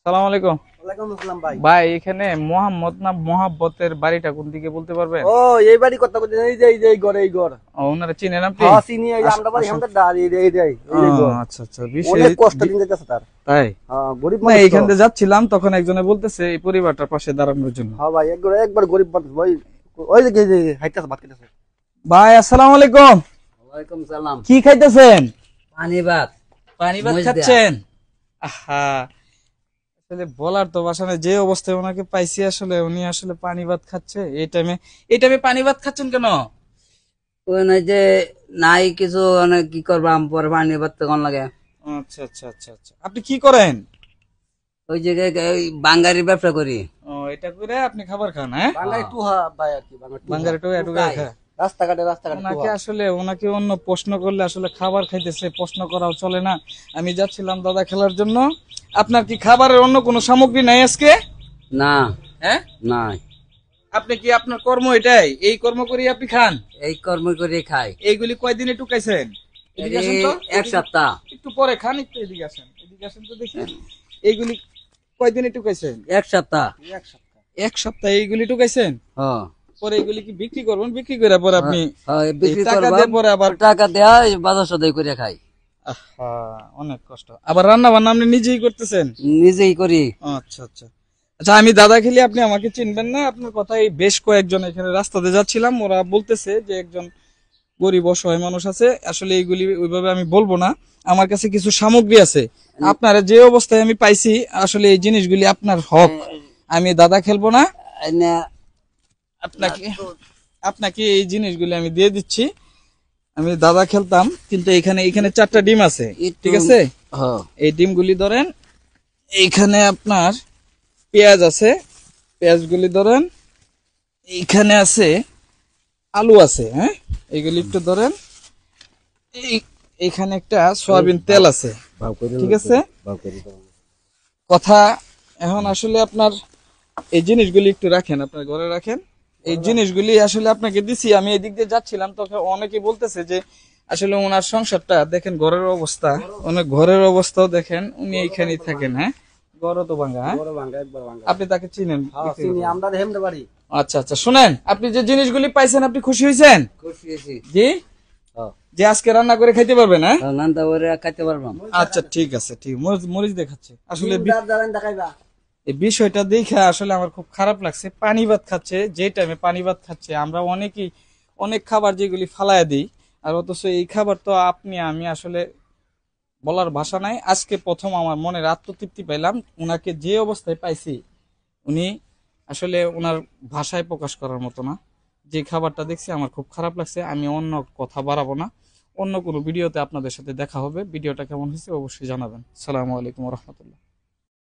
সালাম আলাইকুম। ওয়ালাইকুম আসসালাম ভাই। ভাই এখানে মোহাম্মদ না মোহাব্বতের বাড়িটা কোন দিকে বলতে পারবেন? ও এই বাড়ি কথা বলতে এই ঘর এই ঘর। ওনারা চিনেন আপনি? হ্যাঁ চিনি, এই আমরা বাড়ি আমাদের দাঁড়িয়ে এই ঘর। আচ্ছা আচ্ছা, বিষয় অনেক কষ্ট দিন যাচ্ছে তার। তাই? হ্যাঁ গরিব না মানুষ। এইখান দিয়ে যাচ্ছিলাম তখন একজনে বলতেছে এই পরিবারটার পাশে দাঁড়ানোর জন্য। হ্যাঁ ভাই একবার গরিব মানুষ ভাই। ওই যে হাইতাছে ভাত খেতেছে। ভাই আসসালামু আলাইকুম। ওয়ালাইকুম সালাম। কি খাইতেছেন? পানি ভাত। পানি ভাত খাচ্ছেন? আহা, আসলে বলার তো ভাষা নেই, যে অবস্থায় ওনাকে পাইছি আসলে উনি আসলে পানি ভাত খাচ্ছে এই টাইমে পানি ভাত খাচ্ছেন কেন? ওই নাই যে নাই কিছু অনেক কি করবাম পরে পানি ভাত তখন লাগে। আচ্ছা আচ্ছা আচ্ছা আচ্ছা, আপনি কি করেন? ওই জায়গায় ওই বাঙ্গারির ব্যবসা করি। ও, এটা করে আপনি খাবার খান? হ্যাঁ, বাঙালি টুহা ভাই আর কি বাঙ্গারে টুকু এটুকু খায়। রাস্তাঘাটে ওনাকে আসলে ওনাকে অন্য প্রশ্ন করলে আসলে খাবার খাইতেছে প্রশ্ন করাও চলে না। আমি যাচ্ছিলাম দাদা খেলার জন্য। আপনার কি খাবারের অন্য কোনো সামগ্রী নাই আজকে? না। হ্যাঁ নাই। আপনি কি আপনার কর্ম এটাই, এই কর্ম করি আপনি খান? এই কর্ম করে খাই। এইগুলি কয়দিনে টুকাইছেন? এদিকে আসেন তো, এক সপ্তাহ। একটু পরে খান, একটু এদিকে আসেন তো দেখি এইগুলি কয়দিনে টুকাইছেন? এক সপ্তাহ। এক সপ্তাহ এইগুলি টুকাইছেন? হ্যাঁ। পরে এগুলি কি বিক্রি করবেন? বিক্রি করে পরে আপনি বিক্রি টাকা করবা, দিয়ে পরে আবার টাকা দেয়া বাজার সদাই করে খাই। আহা, অনেক কষ্ট। আবার রান্না বান্না আপনি নিজেই করতেছেন? নিজেই করি। আচ্ছা আচ্ছা আচ্ছা, আমি দাদা খেলি, আপনি আমাকে চিনবেন না। আপনার কথা এই বেশ কয়েকজন এখানে রাস্তাতে যাচ্ছিলাম, ওরা বলতেছে যে একজন গরিব অসহায় মানুষ আছে। আসলে এইগুলি ওইভাবে আমি বলবো না, আমার কাছে কিছু সামগ্রী আছে। আপনার যে অবস্থায় আমি পাইছি আসলে এই জিনিসগুলি আপনার হক, আমি দাদা খেলবো না। আপনাকে আপনাকে এই জিনিসগুলি আমি দিয়ে দিচ্ছি। আমি দাদা খেলতাম, কিন্তু এখানে 4টা ডিম আছে, ঠিক আছে? এই ডিমগুলি ধরেন। এইখানে আপনার পেঁয়াজ আছে, পেঁয়াজগুলি ধরেন। এইখানে আছে আলু আছে, হ্যাঁ এইগুলি একটু ধরেন। এইখানে একটা সয়াবিন তেল আছে, ঠিক আছে? কথা এখন আসলে আপনার এই জিনিসগুলি একটু রাখেন, আপনার ঘরে রাখেন। এই জিনিসগুলি আসলে আপনাকে দিছি। আমি এদিক দিয়ে যাচ্ছিলাম তখন অনেকে বলতেছে যে আসলে ওনার সংসারটা দেখেন, ঘরের অবস্থা, অনেক ঘরের অবস্থাও দেখেন, উনি এইখানেই থাকেন। হ্যাঁ, ঘরও তো ভাঙ্গা। আপনি তাকে চিনেন? আমরা হেমদে বাড়ি। আচ্ছা আচ্ছা, শুনেন, আপনি যে জিনিসগুলি পাইছেন আপনি খুশি হয়েছেন? খুশি হয়েছি। জি, যে আজকে রান্না করে খাইতে পারবেন? হ্যাঁ, রান্না করে খাইতে পারবাম। আচ্ছা ঠিক আছে, ঠিক। মরিচ দেখাচ্ছে আসলে এই বিষয়টা দেখে আসলে আমার খুব খারাপ লাগছে। পানি ভাত খাচ্ছে, যে টাইমে পানি ভাত খাচ্ছে। আমরা অনেকেই অনেক খাবার যেগুলি ফালাইয়া দিই, আর অথচ এই খাবার তো আমি আসলে বলার ভাষা নাই। আজকে প্রথম আমার মনের আত্মতৃপ্তি পাইলাম। উনাকে যে অবস্থায় পাইছি, উনি আসলে ওনার ভাষায় প্রকাশ করার মতো না। যে খাবারটা দেখছি আমার খুব খারাপ লাগছে। আমি অন্য কথা বাড়াবো না, অন্য কোনো ভিডিওতে আপনাদের সাথে দেখা হবে। ভিডিওটা কেমন হয়েছে অবশ্যই জানাবেন। আসসালামু আলাইকুম ওয়া রাহমাতুল্লাহ।